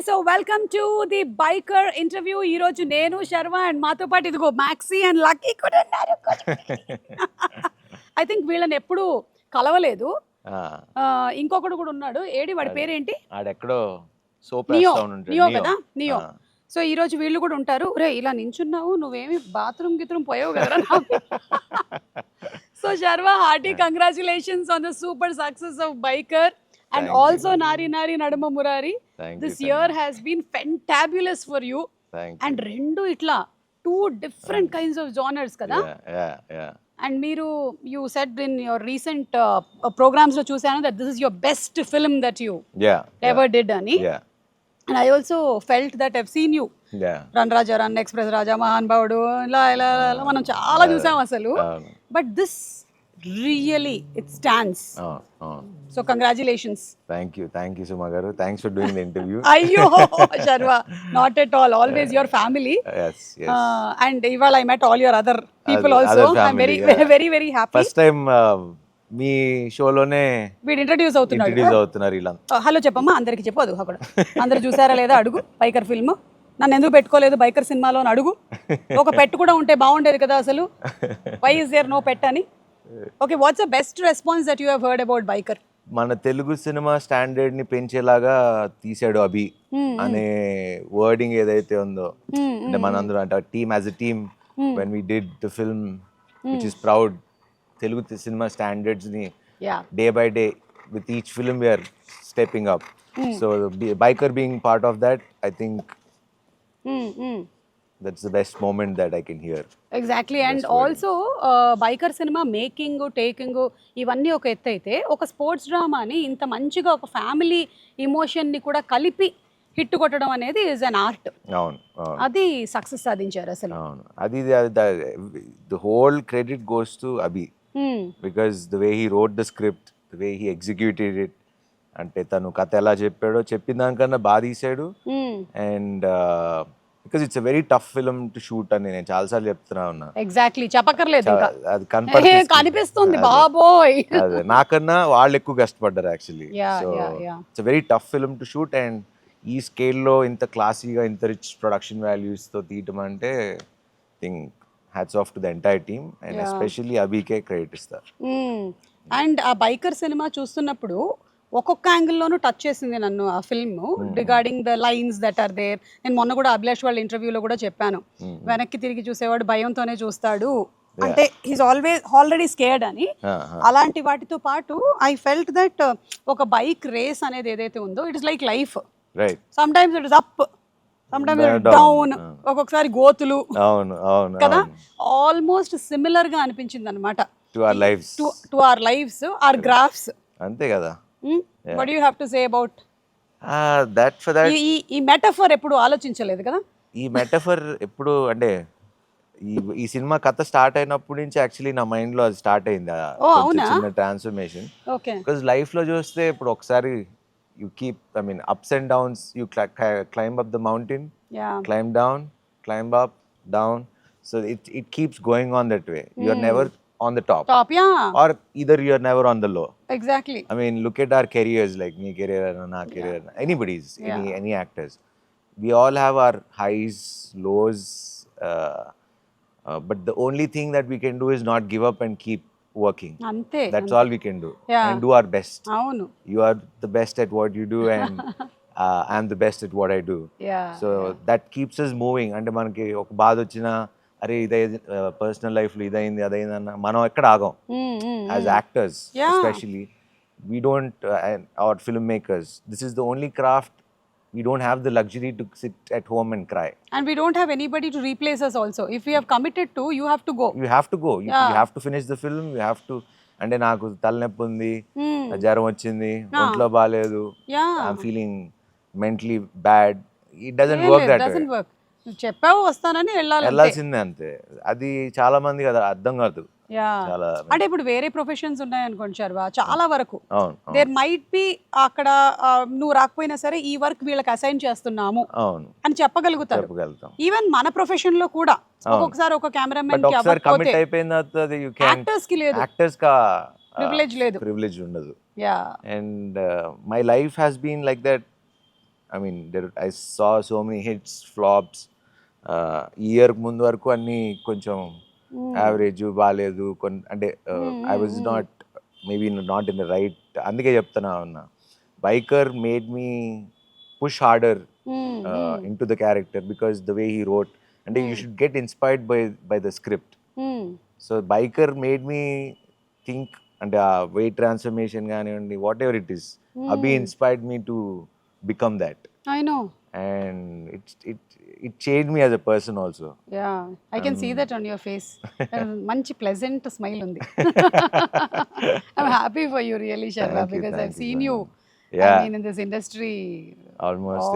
So welcome to the biker interview. ఈ రోజు నేను శర్వ అండ్ మాతో పాటు ఇదిగో మ్యాక్సీ అండ్ లక్కీ కూడా ఉన్నారు. ఐ థింక్ వీళ్ళని ఎప్పుడు కలవలేదు. ఇంకొకడు కూడా ఉన్నాడు. ఏడి వాడి పేరేంటి? ఆడెక్కడో నియో. నియో కదా, నియో. సో ఈ రోజు వీళ్ళు కూడా ఉంటారు. రే ఇలా నించున్నావు, నువ్వేమి బాత్రూమ్ గిత్రూమ్ పోయావు కదా. So Sharva, hearty congratulations on the super success of Biker. And Thank also you. Nari Nari Nadama Murari. This year has been fantabulous for you. And rendu itla two different kinds of genres kada. Yeah. And Miru, you said in your recent programs lo chusanu that this is your best film that you ever did ani. Yeah. And I also felt that I've seen you. Yeah. Run Raja, Run Express Raja, Mahan Baudu, la manam chaala chusam asalu. But this really, it stands. So congratulations. Thank you Suma garu. Thanks for doing the interview. Ayyo Sharva, not at all, always your family. Yes. And ival I met all your other people also. I'm very happy. First time మీ షోలోనే వీడు introduce అవుతున్నారు ఇలా. Hello చెప్పమ్మా, అందరికి చెప్పదు అక్కడ. అందరు చూసారా లేదా అడుగు బైకర్ ఫిల్మ్. నన్ను ఎందుకు పెట్టుకోలేదు బైకర్ సినిమాలో అని అడుగు. ఒక పెట్ కూడా ఉంటే బాగుండేది కదా అసలు. వై ఇస్ దేర్ నో పెట్ అని. Okay, what's the best response that you have heard about biker? మన తెలుగు సినిమా స్టాండర్డ్ ని పెంచేలాగా తీసాడు అభి అనే వర్డింగ్ ఏదైతే ఉందో, అంటే మనందరం అంటే team as a team when we did the film which is proud, Telugu cinema standards ని day by day with each film we're stepping up. So Biker being part of that, I think that's the best moment that I can hear. Exactly. And also biker cinema making, taking ఇవన్నీ ఒక ఎత్తు అయితే, ఒక sports డ్రామాని ఇంత మంచిగా ఒక family emotion ని కూడా కలిపి హిట్ కొట్టడం అనేది ఇస్ అన్ ఆర్ట్. అవును, అది సక్సెస్ సాధించారు అసలు. అవును, అది the whole credit goes to Abhi because the way he wrote the script, the way he executed it, అంటే తను కథ ఎలా చెప్పాడో చెప్పిన దానికన్నా బాగా తీసాడు. And because it's a very tough film to shoot అని నేను చాలాసార్లు చెప్తున్నా ఉన్నా. ఎగ్జాక్ట్లీ, చెప్పక్కర్లేదు, అది కనిపిస్తుంది బాబోయ్. అదే నాకన్నా వాళ్ళు ఎక్కువ కష్టపడ్డారు actually. So it's very tough film to shoot. And ఈ స్కేల్లో ఇంత క్లాసీగా, ఇంత రిచ్ ప్రొడక్షన్ వాల్యూస్ తో తీయటం అంటే think hats off to the entire team and especially అభికే క్రెడిట్ ఇస్తారు. అండ్ ఆ బైకర్ సినిమా చూస్తున్నప్పుడు ఒక్కొక్క యాంగిల్లోనూ టచ్ చేసింది నన్ను ఆ film, regarding the lines that are there. నేను మొన్న కూడా అభిలాష్ వాళ్ళ ఇంటర్వ్యూలో కూడా చెప్పాను, వెనక్కి తిరిగి చూసేవాడు భయంతోనే చూస్తాడు, అంటే హీస్ ఆల్రెడీ స్కేర్డ్ అని. అలాంటి వాటితో పాటు ఐ ఫెల్ట్ దట్ ఒక బైక్ రేస్ అనేది ఏదైతే ఉందో, it is like life. Sometimes it is up, sometimes it is down, ఒక్కొక్కసారి గోతులు కదా. ఆల్మోస్ట్ సిమిలర్ గా అనిపించింది అనమాట to our lives, our graphs. అంతే కదా. What do you have to say about that? For that, ఈ metaphor ఎప్పుడు ఆలోచించలేదు కదా. ఈ మెటఫర్ ఎప్పుడు అంటే ఈ సినిమా కథ స్టార్ట్ అయినప్పటి నుంచి యాక్చువల్లీ నా మైండ్ లో అది స్టార్ట్ అయింది, చిన్న ట్రాన్స్ఫర్మేషన్. బికాజ్ లైఫ్ లో చూస్తే ఇప్పుడు ఒకసారి you keep, I mean ups and downs, you climb up the mountain, climb down, climb up, down. So it keeps going on that way. You are never on the top, or either you are never on the low. Exactly. I mean, look at our careers, like me career and na career, anybody's, any actors. We all have our highs, lows, but the only thing that we can do is not give up and keep working. Ante, that's all we can do. And do our best. Avunu, you are the best at what you do and I'm the best at what I do. So that keeps us moving. Ante manaki oka baad ochina, అరే ఇదే personal life లో ఇదైంది అదైందన్న మనం ఎక్కడ ఆగం. As actors especially we don't, hour film makers, this is the only craft. We don't have the luxury to sit at home and cry. And we don't have anybody to replace us also. If we have committed to, you have to go. You have to go. You have to finish the film. You have to. అంటే నాకు తలనొప్పి ఉంది, జ్వరం వచ్చింది, ఒంట్లో బాగాలేదు, I'm feeling mentally bad. It doesn't work that way. It doesn't work. చెప్పావు వస్తానని వెళ్ళాల్సిందే అంతే. అది చాలా మంది కదా అర్థం కాదు. అంటే ఇప్పుడు వేరే ప్రొఫెషన్స్ ఉన్నాయనుకోండి శర్వ, చాలా వరకు దేర్ మైట్ బి అక్కడ నువ్వు రాకపోయినా సరే ఈ వర్క్ వీళ్ళకి అసైన్ చేస్తున్నాము అని చెప్పగలుగుతారు. ఈవెన్ మన ప్రొఫెషన్ లో కూడా ఒక్కొక్కసారి ఒక కెమెరామెన్ కి కమిట్ అయిపోయిన యాక్టర్స్ కి లేదు, ప్రివిలేజ్ లేదు, ప్రివిలేజ్ ఉండదు. And my life has been like that I mean I saw so many hits flops. Year ముందు వరకు అన్నీ కొంచెం యావరేజ్ బాగాలేదు అంటే I was not maybe not in the right. అందుకే చెప్తున్నా ఉన్నా biker made me push harder into the character because the way he wrote and you should get inspired by the script. So biker made me think and weight transformation gaani whatever it is Abhi inspired me to become that. I know. And it changed me as a person also. Yeah, I can see that on your face. Manchi pleasant smile undi. I'm happy for you really, Sharma, because I've seen you. Yeah. I mean in this industry almost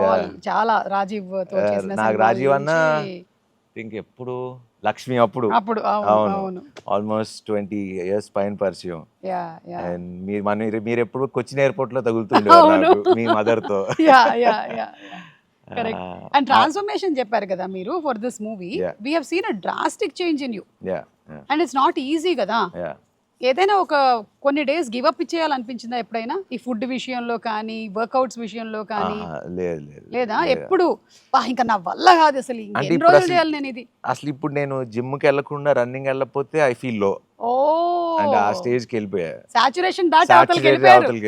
చాలా రాజీవ్ తో చేసిన నాకు రాజీవ్ అన్న think ఎప్పుడు లక్ష్మి అప్పుడు అవును almost 20 years పైన పరిచయం. అండ్ మీరు ఎప్పుడు కొచ్చిన్ ఎయిర్పోర్ట్ లో తగులుతుండేవారు నాకు మీ మదర్ తో. కరెక్ట్. అండ్ ట్రాన్స్ఫర్మేషన్ చెప్పారు కదా మీరు for this movie. We have seen a drastic change in you. And it's not easy కదా. ఏదైనా ఒక కొన్ని డేస్ గివ్ అప్ ఇచ్చేయాలనిపించిందా ఎప్పుడైనా ఈ ఫుడ్ విషయంలో కానీ వర్కౌట్స్ విషయంలో కానీ? లేదా ఎప్పుడు ఇంకా నా వల్ల కాదు అసలు ఎన్ని రోజులు చేయాలి నేను ఇది అసలు ఇప్పుడు నేను జిమ్ కి వెళ్ళకుండా రన్నింగ్ వెళ్ళకపోతే ఐ ఫీల్ లో. అండ్ ఆ స్టేజ్ కి వెళ్ళిపోయా. సాచురేషన్ దాటి అవతలకి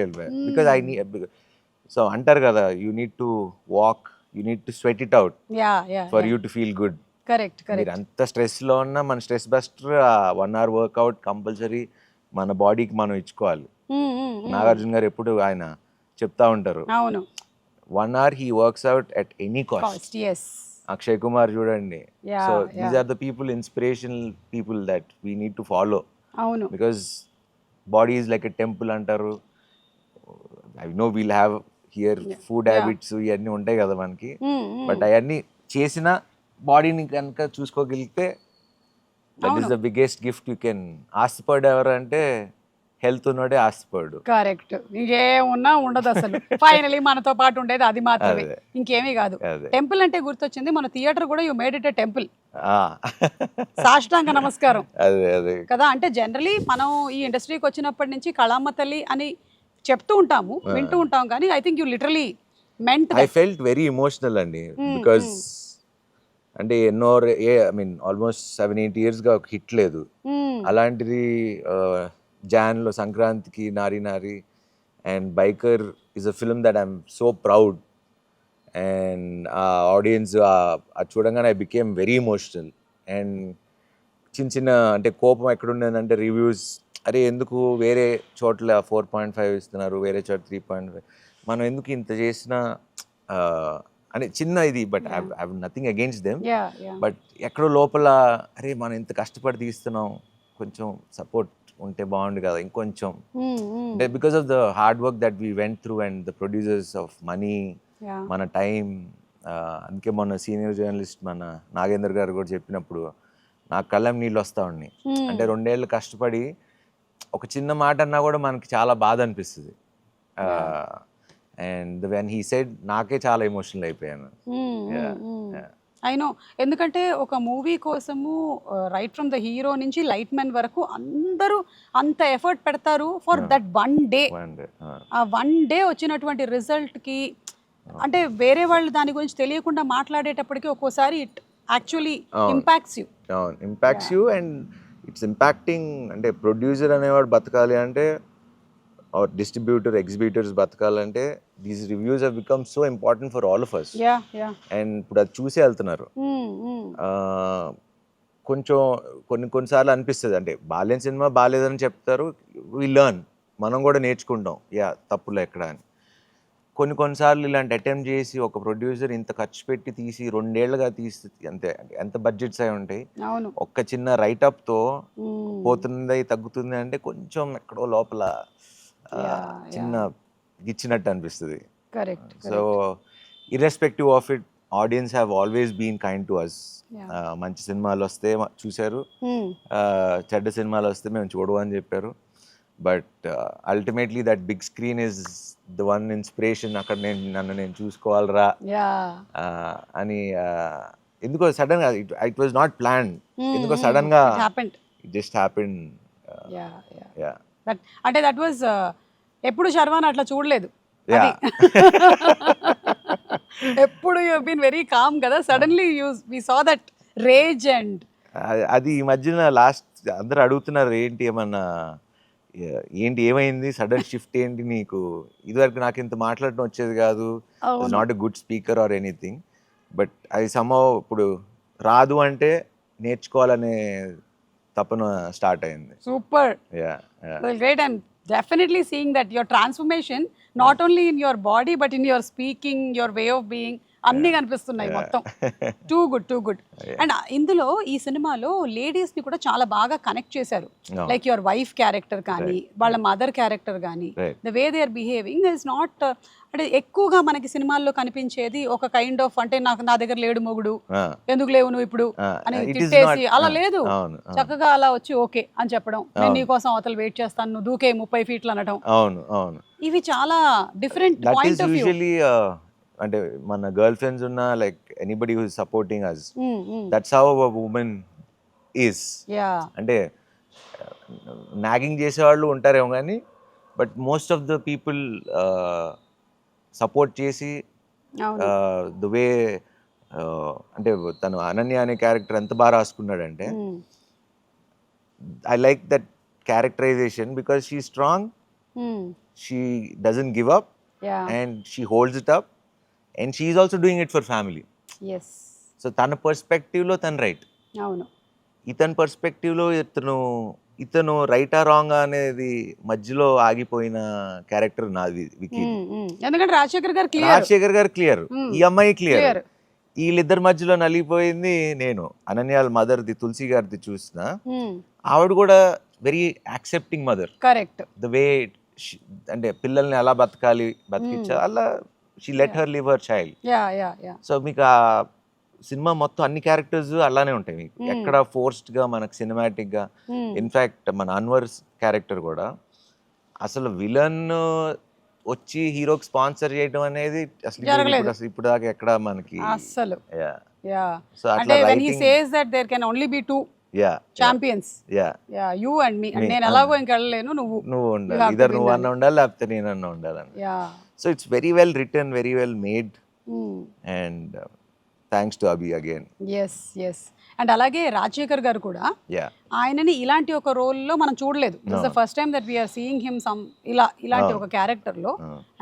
వెళ్ళిపోయా. బికాజ్ ఐ నీడ్ సో అంటారు కదా you need to walk you need to sweat it out for you to feel good. Correct. మీరు అంత స్ట్రెస్ లో ఉన్నా మన stress buster 1 hour workout compulsory మన బాడీకి మనం ఇచ్చుకోవాలి. నాగార్జున గారు ఎప్పుడు ఆయన చెప్తా ఉంటారు 1 hour he works out at any cost. Akshay Kumar చూడండి. So these are the people inspirational people that we need to follow. Because body is like a temple అంటారు. I know we'll have here food habits ఇవన్నీ ఉంటాయి కదా మనకి. But అవన్నీ చేసిన బాడీని కనుక చూసుకోగలిగితే that is the biggest gift you can. ఆశపడు ఎవరు అంటే హెల్త్ ఉన్నాడే ఆశపడు. కరెక్ట్. ఇంకేమున్నా ఉండదు అసలు. ఫైనలీ మనతో పాటు ఉండేది అది మాత్రమే, ఇంకేమీ కాదు. టెంపుల్ అంటే గుర్తొచ్చింది, మన థియేటర్ కూడా you made it a temple. సాష్టాంగ నమస్కారం కదా. అంటే జనరలీ మనం ఈ ఇండస్ట్రీకి వచ్చినప్పటి నుంచి కళామ్మ తల్లి అని చెప్తూ ఉంటాము, వింటూ ఉంటాం, కానీ I think you literally meant. I felt very emotional అండి. బికాజ్ అంటే ఎన్నో ఐ మీన్ ఆల్మోస్ట్ 7-8 yearsగా ఒక హిట్ లేదు. అలాంటిది జాన్లో సంక్రాంతికి నారి నారి and biker is a film that I'm so proud. And ఆ ఆడియన్స్ అది చూడంగానే I became very emotional. And చిన్న అంటే కోపం ఎక్కడుండేదంటే రివ్యూస్, అరే ఎందుకు వేరే చోట్ల 4.5 ఇస్తున్నారు, వేరే చోట 3.5, మనం ఎందుకు ఇంత చేసినా అని చిన్న ఇది. But I have nothing against them. But ఎక్కడో లోపల అరే మనం ఇంత కష్టపడి తీస్తున్నాం, కొంచెం సపోర్ట్ ఉంటే బాగుండు కదా ఇంకొంచెం. అంటే because of the hard work that we went through and the producers of money, మన టైం. అందుకే మొన్న సీనియర్ జర్నలిస్ట్ మన నాగేందర్ గారు కూడా చెప్పినప్పుడు నాకు కళ్ళం నీళ్ళు వస్తూ ఉన్నాయి. అంటే 2 ఏళ్ళు కష్టపడి ఒక చిన్న మాట అన్నా కూడా మనకి చాలా బాధ అనిపిస్తుంది. అండ్ వెన్ హీ సెడ్ నాకే చాలా ఎమోషనల్ అయిపోయాను. ఐ నో, ఎందుకంటే ఒక మూవీ కోసము రైట్ ఫ్రమ్ ద హీరో నుంచి లైట్ మ్యాన్ వరకు అందరూ అంత ఎఫర్ట్ పెడతారు ఫర్ దట్ 1 day. ఆ 1 day వచ్చినటువంటి రిజల్ట్కి అంటే వేరే వాళ్ళు దాని గురించి తెలియకుండా మాట్లాడేటప్పటికి ఒక్కోసారి it actually impacts you. Impacts you and it's impacting. అంటే ప్రొడ్యూసర్ అనేవాడు బతకాలి అంటే, or distributor, exhibitors బతకాలంటే these reviews have become so important for all of us. And ఇప్పుడు అది చూసే వెళ్తున్నారు. కొంచెం కొన్నిసార్లు అనిపిస్తుంది అంటే బాలేని సినిమా బాలేదని చెప్తారు, వి లెర్న్, మనం కూడా నేర్చుకుంటాం తప్పులు ఎక్కడ అని. కొన్నిసార్లు ఇలాంటి అటెంప్ట్ చేసి ఒక ప్రొడ్యూసర్ ఇంత ఖర్చు పెట్టి తీసి 2 ఏళ్ళుగా తీసి అంతే ఎంత బడ్జెట్స్ అయి ఉంటాయి, ఒక్క చిన్న రైటప్తో పోతుంది తగ్గుతుంది అంటే కొంచెం ఎక్కడో లోపల చిన్న గిచ్చినట్టు అనిపిస్తుంది. So irrespective of it, audience have always been kind to us. మంచి సినిమాలు వస్తే చూశారు, చెడ్డ సినిమాలు వస్తే మేము చూడవు అని చెప్పారు. But ultimately that big screen is the one inspiration. అక్కడ నన్ను నేను చూసుకోవాలరా అని ఎందుకో సడన్ గా, ఇట్ వాజ్ నాట్ ప్లాన్, ఎందుకో సడన్ గా ఇట్ జస్ట్ హ్యాపెండ్. అంటే దట్ వాజ్ ఎప్పుడు శర్వాన్ అట్లా చూడలేదు. ఎప్పుడు యూ బీన్ వెరీ కామ్ కదా, suddenly we saw that rage and అది ఈ మధ్యన లాస్ట్ అందరూ అడుగుతున్నారు ఏంటి ఏమన్నా ఏంటి ఏమైంది సడన్ షిఫ్ట్ ఏంటి నీకు, ఇదివరకు నాకు ఇంత మాట్లాడడం వచ్చేది కాదు, not a good speaker or anything, but అది somehow ఇప్పుడు రాదు అంటే నేర్చుకోవాలనే తపన స్టార్ట్ అయింది. Super, yeah great, and definitely seeing that your transformation not only in your body but in your speaking, your way of being, అన్నీ కనిపిస్తున్నాయి మొత్తం. Too good. అండ్ ఇందులో ఈ సినిమాలో లేడీస్ ని కూడా చాలా బాగా కనెక్ట్ చేశారు, లైక్ యువర్ వైఫ్ క్యారెక్టర్ కానీ వాళ్ళ మదర్ క్యారెక్టర్ కానీ, the way they are behaving is not, అంటే ఎక్కువగా మనకి సినిమాల్లో కనిపించేది ఒక కైండ్ ఆఫ్, అంటే నా దగ్గర లేడు మొగుడు, ఎందుకు లేవు నువ్వు ఇప్పుడు అని తిట్టేసి అలా లేదు, చక్కగా అలా వచ్చి ఓకే అని చెప్పడం, నేను నీకోసం అవతల వెయిట్ చేస్తాను, నువ్వు దూకే 30 ఫీట్లు అనడం, ఇవి చాలా డిఫరెంట్ పాయింట్ ఆఫ్ వ్యూ. అంటే మన గర్ల్ ఫ్రెండ్స్ ఉన్న like anybody who is supporting us, that's how a women is. అంటే నాగింగ్ చేసేవాళ్ళు ఉంటారేమో కానీ but most of the people support చేసి ద వే, అంటే తను అనన్య అనే క్యారెక్టర్ ఎంత బాగా రాసుకున్నాడంటే I like that characterization because she strong, she doesn't give up and she holds it up and she is also doing it for family. Yes. So tana perspective lo tan right, avunu itan perspective lo itanu right or wrong anedi మధ్యలో ఆగిపోయిన character నాది wiki. ఎందుకంటే రాజశేఖర్ గారు clear, ఈ అమ్మాయి clear, వీళ్ళిద్దరి మధ్యలో నలిగిపోయింది నేను. అనన్యాల మదర్ది తులసి గారిది చూసిన ఆవిడ కూడా very accepting mother, correct, the way అంటే పిల్లల్ని ఎలా బతికించా అలా she let her live her child. So మీకు ఆ సినిమా మొత్తం అన్ని క్యారెక్టర్స్ అలానే ఉంటాయి మీకు, ఎక్కడ ఫోర్స్డ్ గా మనకు సినిమాటిక్ గా. ఇన్ఫాక్ట్ మన అన్వర్ క్యారెక్టర్ కూడా అసలు విలన్ వచ్చి హీరోకి స్పాన్సర్ చేయడం అనేది అసలు ఇప్పుడు దాకా ఎక్కడ మనకి అసలు. సో అట్లా when he says that there can only be two champions, you and me, and నేను ఎలాగో ఇంకెళ్ళలేను, నువ్వు ఉండాలి, ఇద్దరు నువ్వు అన్న ఉండాలి లేకపోతే నేనన్నా ఉండాలని. So it's very well written, very well made, and thanks to Abhi again. Yes. And అలాగే రాజశేఖర్ గారు కూడా ఆయనని ఇలాంటి ఒక రోల్ లో మనం చూడలేదు. This the first time that we are seeing him some ఇలాంటి ఒక క్యారెక్టర్ లో,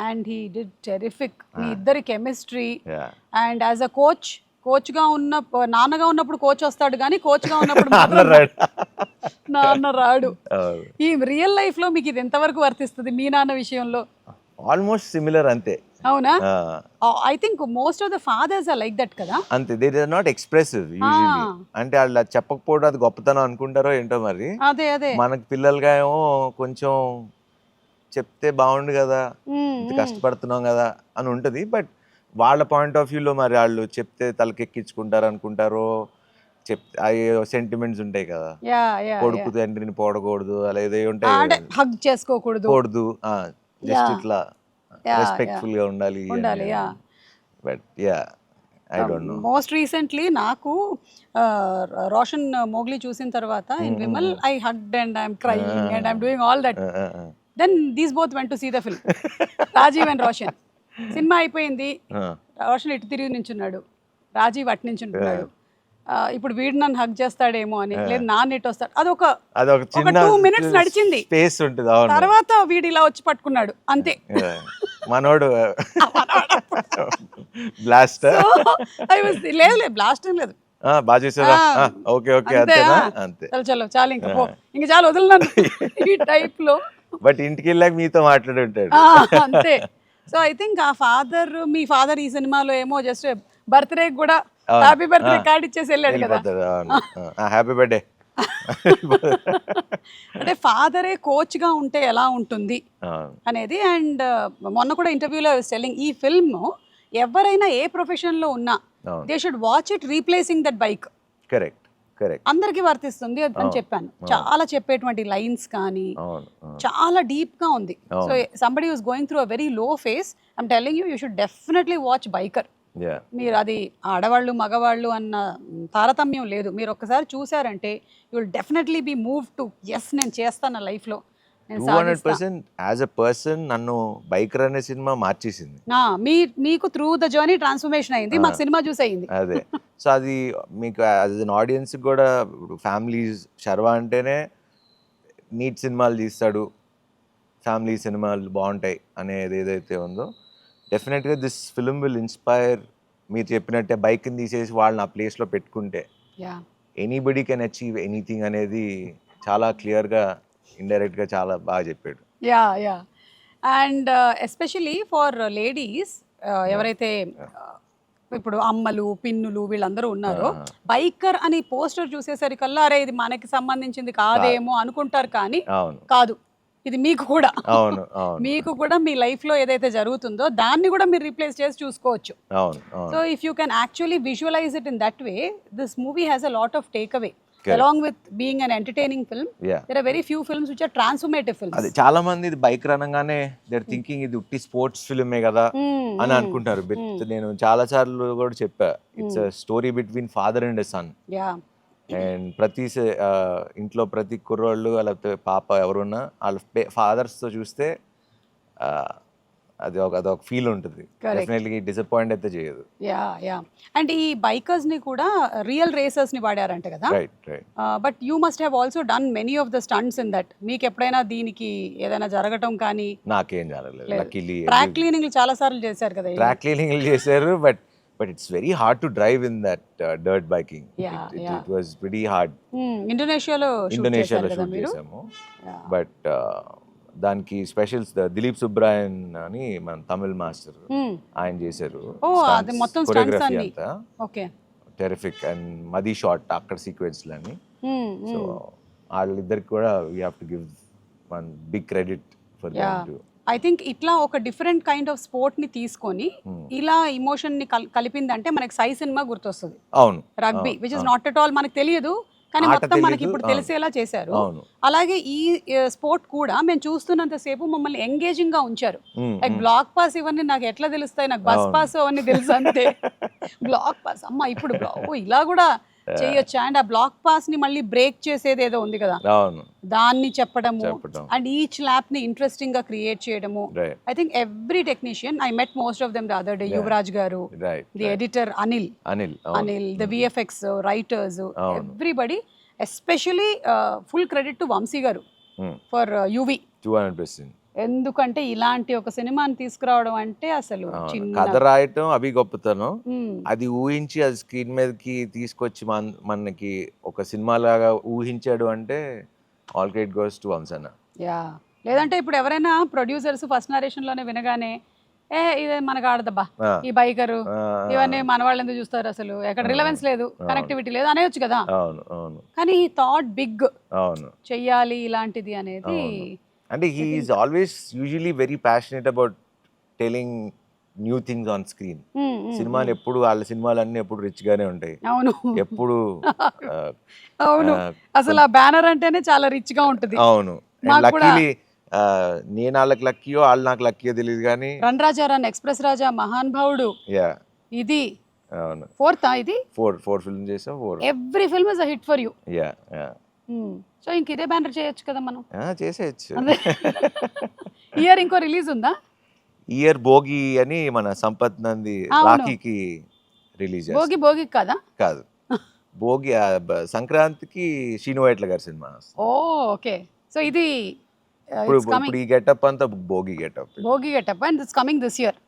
అండ్ హీ డిడ్ టెరిఫిక్. మీ ఇద్దరి chemistry, and as a coach గా ఉన్న, నాన్నగా ఉన్నప్పుడు కోచ్ వస్తాడు కానీ కోచ్ గా ఉన్నప్పుడు నాన్న రాడు. ఈ రియల్ లైఫ్ లో మీకు ఇది ఎంతవరకు వర్తిస్తుంది మీ నాన్న విషయంలో? ఆల్మోస్ట్ సిమిలర్ అంతే. అవునా? I think most of the fathers are like that కదా. అంతే, they are not expressive usually. అంటే వాళ్ళు చెప్పకపోవడం అది గొప్పతనం అనుకుంటారో ఏంటో మరి. అదే మనకి పిల్లలుగా ఏమో కొంచెం చెప్తే బాగుండు కదా, కష్టపడుతున్నాం కదా అని ఉంటది. బట్ వాళ్ళ పాయింట్ ఆఫ్ వ్యూలో మరి వాళ్ళు చెప్తే తలకెక్కించుకుంటారు అనుకుంటారో, చెప్తే అయ్యో సెంటిమెంట్స్ ఉంటాయి కదా, కొడుకు తండ్రిని పోడకూడదు, అలా ఏదో ఉంటాయి, హగ్ చేసుకోకూడదు, జస్ట్ ఇట్లా రెస్పెక్ట్ఫుల్ గా ఉండాలి. But I don't know. Most recently నాకు రోషన్ మోగ్లీ చూసిన తర్వాత in Vimal I hugged and I'm crying and I'm doing all that. Then these both went to see the film, Rajeev and Roshan. సినిమా అయిపోయింది, రోషన్ ఇటు తిరిగి నించున్నాడు, రాజీవ్ అటు నించుంటున్నాడు. ఇప్పుడు వీడు నన్ను హగ్ చేస్తాడేమో అని, లేదు నాన్న ఇటు వస్తాడు, అదొక 2 minutes నడిచింది, స్పేస్ ఉంటుంది. తర్వాత వీడు ఇలా వచ్చి పట్టుకున్నాడు, అంతే. మనోడు బ్లాస్ట్ లేదు బ్లాస్ట్ ఏం లేదు, బాగా చేసారా, ఓకే అంతే, చలో చాలు, ఇంకా చాలు వదిలినాను ఈ టైప్ లో. బట్ ఇంటికి వెళ్ళాక మీతో మాట్లాడి ఉంటాడు, అంతే. So I think me father ఈ సినిమాలో ఏమో జస్ట్ బర్త్డే కూడా హ్యాపీ బర్త్డే కార్డ్ ఇచ్చేసి వెళ్ళాడు కదా, హ్యాపీ బర్త్డే. అంటే ఫాదరే కోచ్ గా ఉంటే ఎలా ఉంటుంది అనేది. అండ్ మొన్న కూడా ఇంటర్వ్యూలో సెల్లింగ్, ఈ ఫిల్మ్ ఎవరైనా ఏ ప్రొఫెషన్ లో ఉన్నా they should watch it replacing that bike. Correct, అందరికి వర్తిస్తుంది అని చెప్పాను. చాలా చెప్పేటువంటి లైన్స్ కానీ చాలా డీప్ గా ఉంది. So somebody was going through a very low face, I'm telling you should definitely watch biker. మీరు అది ఆడవాళ్ళు మగవాళ్ళు అన్న తారతమ్యం లేదు, మీరు ఒక్కసారి చూసారంటే you will definitely be move to ఎస్ నేను చేస్తాను లైఫ్లో నేను 200% యాజ్ అ పర్సన్ నన్ను బైకర్ అనే సినిమా మార్చేసింది. మీకు త్రూ ద జర్నీ ట్రాన్స్ఫర్మేషన్ అయింది, మాకు సినిమా చూసి అయింది. అదే సో అది మీకు యాజ్ అన్ ఆడియన్స్ కూడా ఇప్పుడు ఫ్యామిలీస్ శర్వా అంటేనే నీట్ సినిమాలు తీస్తాడు, ఫ్యామిలీ సినిమాలు బాగుంటాయి అనేది ఏదైతే ఉందో డెఫినెట్గా దిస్ ఫిల్మ్ విల్ ఇన్స్పైర్. మీరు చెప్పినట్టే బైక్ని తీసేసి వాళ్ళని ఆ ప్లేస్లో పెట్టుకుంటే ఎనీబడి కెన్ అచీవ్ ఎనీథింగ్ అనేది చాలా క్లియర్గా ఇండైరెక్ట్గా చాలా బాగా చెప్పాడు. Yeah and especially for ladies ఎవరైతే ఇప్పుడు అమ్మలు పిన్నులు వీళ్ళందరూ ఉన్నారో బైకర్ అని పోస్టర్ చూసేసరికల్లా అరే ఇది మనకి సంబంధించింది కాదేమో అనుకుంటారు, కానీ కాదు, ఇది మీకు కూడా మీకు కూడా మీ లైఫ్ లో ఏదైతే జరుగుతుందో దాన్ని కూడా మీరు రీప్లేస్ చేసి చూసుకోవచ్చు. So if you can actually visualise it in that way, this movie has a lot of take away. Along with being an entertaining film, there are very few films which are transformative films. అది చాలా మంది ఇది bike అనగానే they are thinking ఇది ఉట్టి sports ఫిల్మే కదా అని అనుకుంటారు. నేను చాలా సార్లు కూడా చెప్పా, it's a story between father and son. And ప్రతి ఇంట్లో ప్రతి కుర్రోళ్ళు లేకపోతే పాప ఎవరున్నా వాళ్ళ ఫాదర్స్తో చూస్తే అదొక ఫీల్ ఉంటుంది, డెఫినెట్లీ డిసప్పాయింట్ అయితే చేయదు. యా అండ్ ఈ బైకర్స్ ని కూడా రియల్ రేసర్స్ ని వాడారంట కదా, but you must have also done many of the stunts in that. మీకు ఎప్పుడైనా దీనికి ఏదైనా జరగటం కానీ? నాకేం జరగలేదు. లక్కీలీ ట్రాక్ క్లీనింగ్ చాలా సార్లు చేశారు కదా. ట్రాక్ క్లీనింగ్ చేశారు, but it's very hard to drive in that dirt biking. It was pretty hard. ఇండోనేషియాలో షూట్ చేసాము, బట్ దానికి స్పెషల్స్ దిలీప్ సుబ్రాయన్ అని మన తమిళ్ మాస్టర్ ఆయన చేశారు కొరియోగ్రఫీ అంతా. టెరిఫిక్ అండ్ మది షాట్ అక్కడ సీక్వెన్స్లని. సో వాళ్ళిద్దరికి కూడా we have to give one big credit for them to. I think ఇట్లా ఒక డిఫరెంట్ కైండ్ ఆఫ్ స్పోర్ట్ ని తీసుకొని ఇలా ఇమోషన్ ని కలిపిందంటే మనకి సై సినిమా గుర్తొస్తుంది. అవును, rugby which is not at all మనకు తెలియదు, కానీ మొత్తం మనకి ఇప్పుడు తెలిసేలా చేశారు. అలాగే ఈ స్పోర్ట్ కూడా మేము చూస్తున్నంత సేపు మమ్మల్ని ఎంగేజింగ్ గా ఉంచారు. లైక్ బ్లాక్ పాస్ ఇవన్నీ నాకు ఎట్లా తెలుస్తాయి, నాకు బస్ పాస్ అవన్నీ తెలుసు అంతే. బ్లాక్ పాస్ అమ్మ ఇప్పుడు ఇలా కూడా చేయొచ్చా, అండ్ ఆ బ్లాక్ పాస్ ని మళ్ళీ బ్రేక్ చేసేది ఏదో ఉంది కదా, దాన్ని చెప్పడము అండ్ ఈచ్ ల్యాప్ ని ఇంట్రెస్టింగ్ గా క్రియేట్ చేయడము. I think every technician, I met most of them the other day, Yuvraj garu, the editor Anil, the VFX writers, everybody, especially full credit to Vamsi garu for UV. 200%. ఎందుకంటే ఇలాంటి ఒక సినిమాని తీసుకురావడం అంటే అసలు కథ రాయటం అవి గొప్పతనం, అది ఊహించి అది స్క్రీన్ మీదకి తీసుకొచ్చి మనకి ఒక సినిమా లాగా ఊహించాడు అంటే ఆల్ క్రెడిట్ గోస్ టు వంశన్న. లేదంటే ఇప్పుడు ఎవరైనా ప్రొడ్యూసర్స్ ఫస్ట్ నరేషన్ లోనే వినగానే ఇది మనకు ఆడదబ్బా ఈ బైకరు ఇవన్నీ మన వాళ్ళు ఎందుకు చూస్తారు, అసలు ఎక్కడ రిలవెన్స్ లేదు, కనెక్టివిటీ లేదు అనేవచ్చు కదా. కానీ ఈ థాట్ బిగ్ చెయ్యాలి ఇలాంటిది అనేది. అంటే he is always usually very passionate about telling new things on screen. సినిమాలు ఎప్పుడు వాళ్ళ సినిమాలన్నీ ఎప్పుడు రిచ్ గానే ఉంటాయి. అవును, ఎప్పుడు అవును, అసలు ఆ బ్యానర్ అంటేనే చాలా రిచ్ గా ఉంటుంది. అవును, లక్కీలీ నేను వాళ్ళకి లక్కీయో వాళ్ళు నాకు లక్కీయో తెలియదు కానీ రన్ రాజా రన్, ఎక్స్ప్రెస్ రాజా, మహాన్ భావుడు, ఇది అవును ఫోర్త్, ఇది ఫోర్ ఫిల్మ్ చేసాం. Every film is a hit for you. So ఇంక ఇదే బ్యానర్ చేయొచ్చు కదా మనం. చేసేయచ్చు. ఇయర్ ఇంకో రిలీజ్ ఉందా? ఇయర్ భోగి అని మన సంపత్ నంది రాఖీకి రిలీజ్. భోగి కదా? కాదు, భోగి సంక్రాంతికి శ్రీను వైట్ల గారి సినిమా. ఓకే, సో ఇది ఇప్పుడు ఈ గెటప్ అంతా Bhogi getup and it's coming this year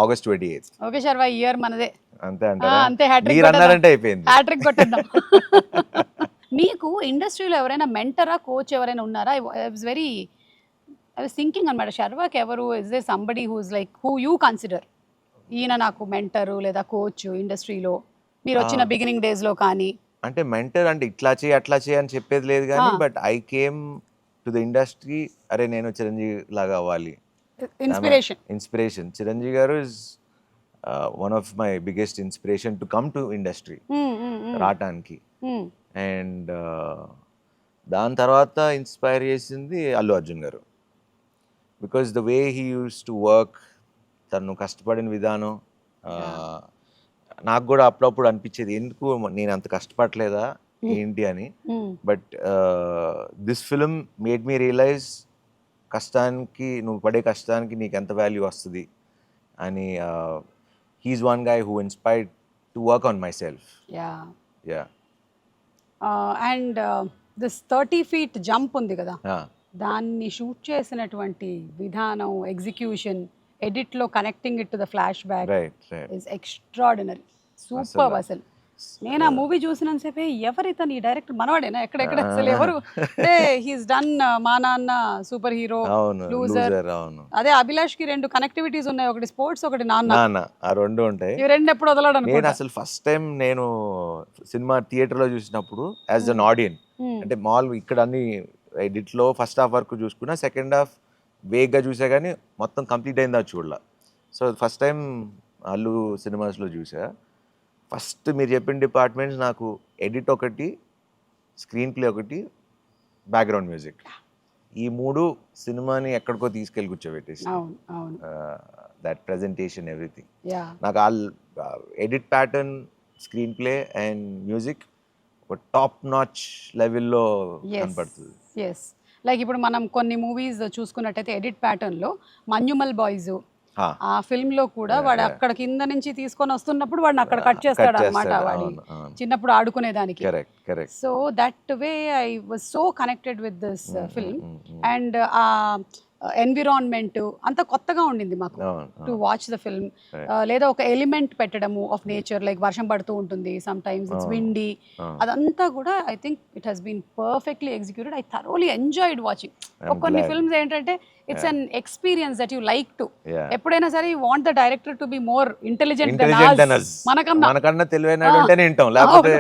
August 28th. Okay Sharwa, year మనదే అంతే అంతే, అయిపోయింది, హ్యాట్రిక్ కొట్టేద్దాం. మీకు ఇండస్ట్రీలో ఎవరైనా మెంటరా, కోచ్ ఎవరైనా ఉన్నారా? ఐ వాజ్ థింకింగ్ అనమాట, శర్వాకి ఎవరు, is they somebody who is like who you consider, ఈయన నాకు మెంటరు లేదా కోచ్ ఇండస్ట్రీలో మీరు వచ్చిన బిగినింగ్ డేస్ లో? కానీ అంటే మెంటర్ అంటే ఇట్లా చేయి అట్లా చేయి అని చెప్పేది లేదు కానీ, but I came to the industry, అరే నేను చిరంజీవి లాగా అవ్వాలి, ఇన్స్పిరేషన్. చిరంజీవి గారు is one of my biggest inspiration to come to industry రావటానికి. అండ్ దాని తర్వాత ఇన్స్పైర్ చేసింది అల్లు అర్జున్ గారు, because the way he use to work, తను కష్టపడిన విధానం. నాకు కూడా అప్పుడప్పుడు అనిపించేది ఎందుకు నేను అంత కష్టపడలేదా ఏంటి అని, but this film made me realize కష్టానికి నువ్వు పడే కష్టానికి నీకు ఎంత వాల్యూ వస్తుంది అని he is one guy who inspired to work on myself. Yeah and this 30 feet jump ఉంది కదా, దాన్ని షూట్ చేసినటువంటి విధానం, ఎగ్జిక్యూషన్, ఎడిట్లో connecting it to the flashback is extraordinary, super. అసలు నేను ఆ మూవీ చూసినంతసేపే ఎవరితను ఈ డైరెక్టర్ మనవాడేనా ఎక్కడెక్కడ అసలు ఎవరు అంటే హీస్ డన్ మా నాన్న, సూపర్ హీరో, లూజర్. అదే అభిలాష్ కి 2 కనెక్టివిటీస్ ఉన్నాయి, ఒకటి స్పోర్ట్స్, ఒకటి నాన్న. ఆ 2 ఉంటాయి. ఇవి 2 ఎప్పుడు వదలడు అనుకో. నేను అసలు ఫస్ట్ టైం నేను సినిమా థియేటర్ లో చూసినప్పుడు యాజ్ అన్ ఆడియన్స్, అంటే మాల్ ఇక్కడ అన్ని ఎడిట్ లో ఫస్ట్ హాఫ్ వరకు చూసుకున్నా, సెకండ్ హాఫ్ వేగ్గా చూసా కానీ మొత్తం కంప్లీట్ అయిందా చూడలా. సో ఫస్ట్ టైం అల్లు సినిమాస్లో చూసా. ఫస్ట్ మీరు చెప్పిన డిపార్ట్మెంట్స్ నాకు ఎడిట్ ఒకటి, స్క్రీన్ ప్లే ఒకటి, బ్యాక్గ్రౌండ్ మ్యూజిక్, ఈ 3 సినిమాని ఎక్కడికో తీసుకెళ్ళి కూర్చోబెట్టేసి దట్ ప్రెజెంటేషన్ ఎవ్రీథింగ్. నాకు ఆ edit pattern, screen play and music ఒక టాప్ నాచ్ లెవెల్లో కనపడుతుంది. లైక్ ఇప్పుడు మనం కొన్ని మూవీస్ చూసుకున్నట్టయితే ఎడిట్ ప్యాటర్న్లో మన్యుమల్ బాయ్స్, ఆ ఫిల్మ్ లో కూడా వాడు అక్కడ కింద నుంచి తీసుకొని వస్తున్నప్పుడు వాడిని అక్కడ కట్ చేస్తాడు అనమాట, వాడి చిన్నప్పుడు ఆడుకునేదానికి. So that way I was so connected with this film. And ఆ ఎన్విరాన్మెంట్ అంత కొత్తగా ఉండింది మాకు టు వాచ్ ద ఫిల్మ్. లేదా ఒక ఎలిమెంట్ పెట్టడము ఆఫ్ నేచర్, లైక్ వర్షం పడుతూ ఉంటుంది, సమ్ టైమ్స్ ఇట్స్ విండీ, అదంతా కూడా I think it has been perfectly executed. I thoroughly enjoyed watching. కొన్ని ఫిల్మ్స్ ఏంటంటే it's an experience that you like to. ఎప్పుడైనా సరే you want the director to be more intelligent than us. మనకన్నా తెలివైనడు ఉంటేనే వింటాం, లేకపోతే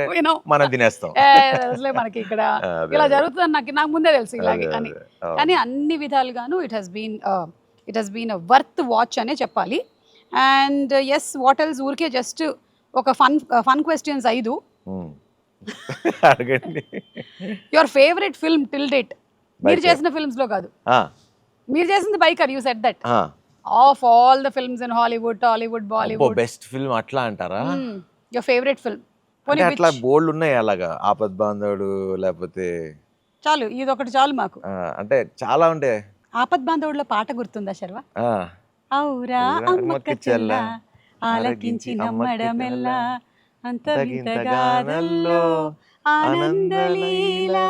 మనం తినేస్తాం. మనకి ఇక్కడ ఇలా జరుగుతుంది నాకు ముందే తెలుసు ఇలాగే అని. కానీ అన్ని విధాలుగాను it has been a worth watch అనే చెప్పాలి. అండ్ ఎస్, వాట్ ఎల్స్, ఊరికే జస్ట్ ఒక ఫన్ క్వశ్చన్స్ 5 అడగండి. Your favourite film till date, మీరు చేసిన ఫిల్మ్స్ లో కాదు, మీరు చేసింది Biker. You said that of all the films in Hollywood, Tollywood, Bollywood, best film అట్లా అంటారా? Your favourite film. అట్లా బోల్డ్ ఉన్నాయి అలాగా, ఆపద్ బాంధవుడు, లేకపోతే చాలు ఇది ఒకటి చాలు మాకు. అంటే చాలా ఉండే. ఆపద్ బాంధవుడులో పాట గుర్తుందా శర్వ? ఔరా అమ్మక్క చెల్ల ఆలకించి నమ్మడమెల్ల అంత వింతగానల్లో ఆనందలీలా.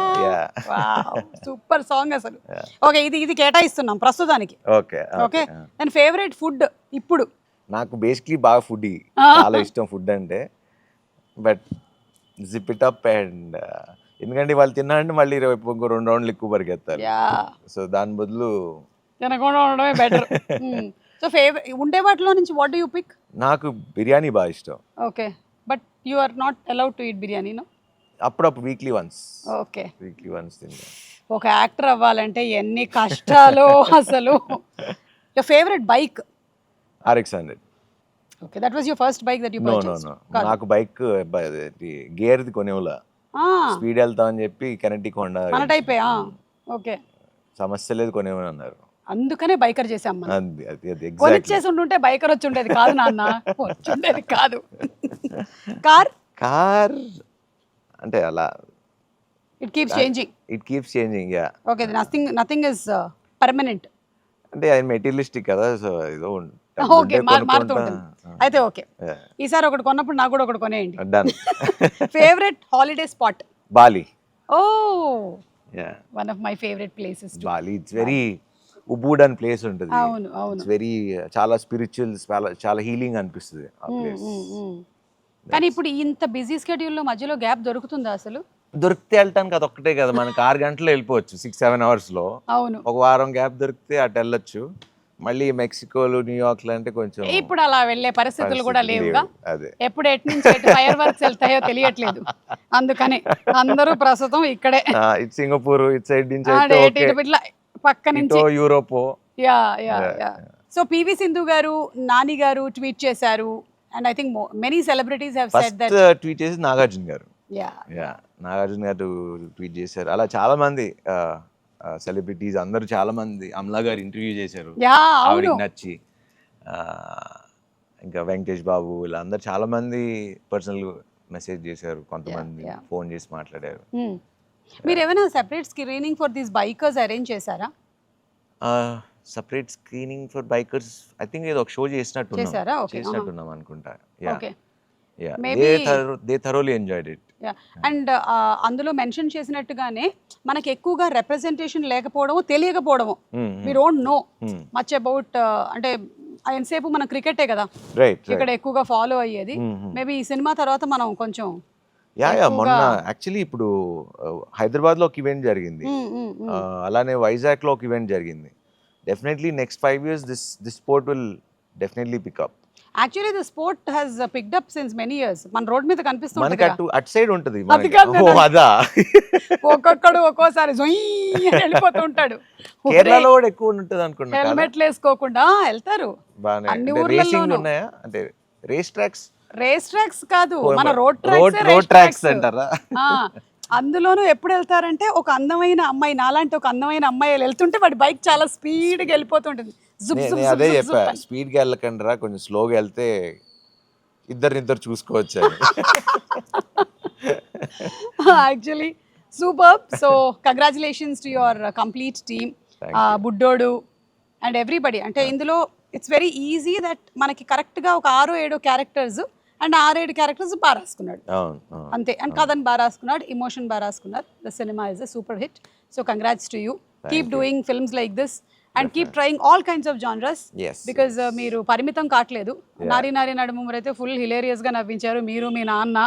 సూపర్ సాంగ్ అసలు. ఓకే, ఇది కేటాయిస్తున్నాం ప్రస్తుతానికి. ఓకే, అండ్ ఫేవరెట్ ఫుడ్ ఇప్పుడు? నాకు బేసిక్లీ బాగా ఫుడ్, చాలా ఇష్టం ఫుడ్ అంటే. But zip it up and ఎందుకంటే వాళ్ళు తిన్నారంటే మళ్ళీ ఇంకో 2 రౌండ్లు ఎక్కువ పరిగెత్తారు. సో దాని బదులు తినకుండా ఉండడమే బెటర్. సో ఫేవరెట్ ఉండే వాటిలో నుంచి వాట్ డు యు పిక్? నాకు బిర్యానీ బాగా ఇష్టం. Okay, but you are not allowed to eat biryani, no? అప్పుడప్పుడు weekly once. Okay, weekly once తింటా. ఒక యాక్టర్ అవ్వాలంటే ఎన్ని కష్టాలు అసలు. Your favourite bike? RX 100. Okay, that was your first bike that you purchased? నాకు బైక్ గేర్ది కొనేవులా, స్పీడ్ వెళ్తా అని చెప్పి కెనెటిక్ హోండా మన టైపే. ఓకే, సమస్య లేదు కొనేమని అన్నారు, అందుకనే బైకర్ చేసాం. కొనిచ్చేసి ఉంటుంటే బైకర్ వచ్చి ఉండేది కాదు నాన్న, వచ్చుండేది కాదు. కార్ అంటే అలా it keeps changing. Yeah. Okay, nothing is permanent. అంటే అది మెటీరియలిస్టిక్ కదా, సో ఏదో ఓకే మారుతూ ఉంటుంది. అయితే ఓకే, ఈసారి ఒకటి కొన్నప్పుడు నాకు కూడా ఒకటి కొనేయండి. Favourite holiday spot? Bali. Oh, one of my favourite places Bali. It's very ఉబూడన్ ప్లేస్ ఉంటుంది. అవును అవును, ఇట్స్ వెరీ చాలా స్పిరిచువల్, చాలా హీలింగ్ అనిపిస్తుంది ఆ ప్లేస్. కానీ ఇప్పుడు ఇంత బిజీ స్కెడ్యూల్లో మధ్యలో గ్యాప్ దొరుకుతుందా అసలు? దొరికితే వెళ్ళటానికి అది ఒక్కటే కదా, మనకి 6 గంటలు వెళ్ళిపోవచ్చు 6-7 అవర్స్లో. అవును, ఒక వారం గ్యాప్ దొరికితే అటు వెళ్ళొచ్చు. మళ్ళీ మెక్సికోలు, న్యూయార్క్లు అంటే కొంచెం ఇప్పుడు అలా వెళ్ళే పరిస్థితులు కూడా లేవుగా. ఎప్పుడు ఎటు నుంచి ఫైర్ వర్క్స్ వెళ్తాయో తెలియట్లేదు, అందుకని అందరూ ప్రస్తుతం ఇక్కడే. ఇటు సింగపూర్, ఇటు సైడ్ నుంచి పక్క నుంచి Europe. Yeah yeah yeah. So PV Sindhu గారు, నాని గారు ట్వీట్ చేశారు. And I think many celebrities have said that. Tweet చేసి నాగార్జున గారు. నాగార్జున గారు ట్వీట్ చేశారు. అలా చాలా మంది సెలబ్రిటీస్ అందరూ చాలా మంది. అమలా గారు ఇంటర్వ్యూ చేశారు, ఆవిడకి నచ్చి. ఇంకా వెంకటేష్ బాబు, ఇలా అందరు చాలా మంది పర్సనల్ మెసేజ్ చేశారు, కొంతమంది ఫోన్ చేసి మాట్లాడారు. మీరు ఏమైనా separate screening for these bikers arrange చేశారా? Separate screening for bikers I think ఏదో ఒక షో చేశారా? Okay. చేసినట్టున్నాం అనుకుంటా. Okay. They thoroughly enjoyed it. And అందులో మెన్షన్ చేసినట్టుగానే మనకి ఎక్కువగా రిప్రజెంటేషన్ లేకపోవడము, తెలియకపోవడము, we don't know much about, అంటే ఎంతసేపు మన క్రికెటే కదా ఇక్కడ ఎక్కువగా ఫాలో అయ్యేది. మేబీ ఈ సినిమా తర్వాత మనం కొంచెం మొన్న యాక్చువల్లీ ఇప్పుడు హైదరాబాద్ లో ఒక ఈవెంట్ జరిగింది, అలానే వైజాగ్ లో ఒక ఈవెంట్ జరిగింది. Definitely next 5 years this sport will definitely pick up. Actually the sport has picked up since many years. మన రోడ్ మీద కనిపిస్తుంది, మనకి అటు సైడ్ ఉంటుంది. అదా ఒక్కొక్కడు ఒక్కోసారి వెళ్ళిపోతూ ఉంటాడు. కేరళలో కూడా ఎక్కువ ఉంటుంది అనుకుంటా, హెల్మెట్లు వేసుకోకుండా వెళ్తారు. అన్ని ఊర్లలో ఉన్నాయా అంటే రేస్ ట్రాక్స్ కాదు, మన రోడ్ ట్రాక్స్ అంటారా? అందులోనూ ఎప్పుడు వెళ్తారంటే ఒక అందమైన అమ్మాయి, నాలాంటి ఒక అందమైన అమ్మాయి వెళ్తుంటే వాడి బైక్ చాలా స్పీడ్గా వెళ్ళిపోతుంటుంది. అదే చెప్పా, స్పీడ్గా వెళ్ళకండి రా, కొంచెం స్లోగా వెళ్తే ఇద్దరు చూసుకోవచ్చు. Actually super. So congratulations to your complete team, బుడ్డోడు అండ్ ఎవ్రీబడి. అంటే ఇందులో ఇట్స్ వెరీ ఈజీ దట్ మనకి కరెక్ట్గా ఒక 6-7 క్యారెక్టర్స్ అండ్ 6-7 క్యారెక్టర్స్ బాగా రాసుకున్నాడు అంతే. అండ్ కథను బాగా రాసుకున్నాడు, ఇమోషన్ బాగా రాసుకున్నారు. The cinema is a super hit. So congrats to you. Keep doing films like this and keep trying all kinds of genres, because మీరు పరిమితం కావట్లేదు. నారీ నడుముమూరి అయితే ఫుల్ హిలేరియస్ గా నవ్వించారు మీరు, మీ నాన్న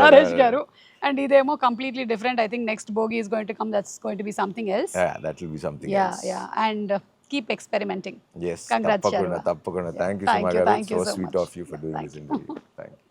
నరేష్ గారు. అండ్ ఇదేమో completely different. I think next bogie is going to come, that's going to be something else. That will be something else. And keep experimenting. Yes, Congrats, tappakunda. Thank you so much. So sweet of you for doing this interview. Thank you.